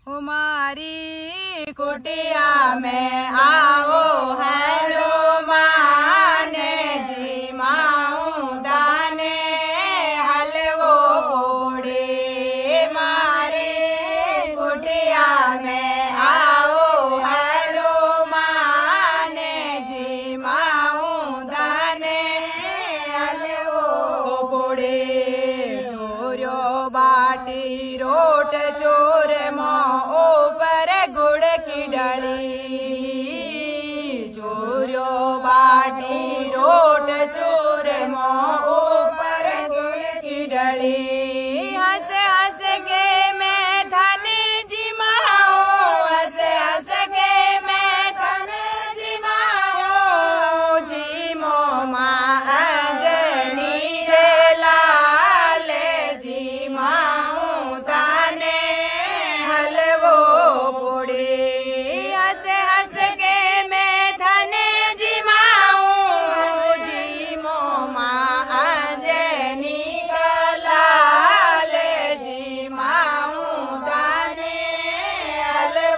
हमारी कुटिया में आओ हेलो माने जी माऊ दाने हलवो पूड़ी मारी कुटिया में आओ हेलो माने जी माऊ दाने हलवो पूड़ी चोरो बाटी रोट चोर ऊपर गुड़ की डली चोरो बाटी रोट चोर ऊपर गुड़ की डली हंस हंस के मैं धने जिमाओ हंस हंस के मैं धने जिमाओ जी मोमा अंजनी रे लाल जी माऊ दाने हलवो पूड़ी हंस हंस के मैं धने जिमाऊं जी मोमा अंजनी का लाल जी माऊ दाने हलवो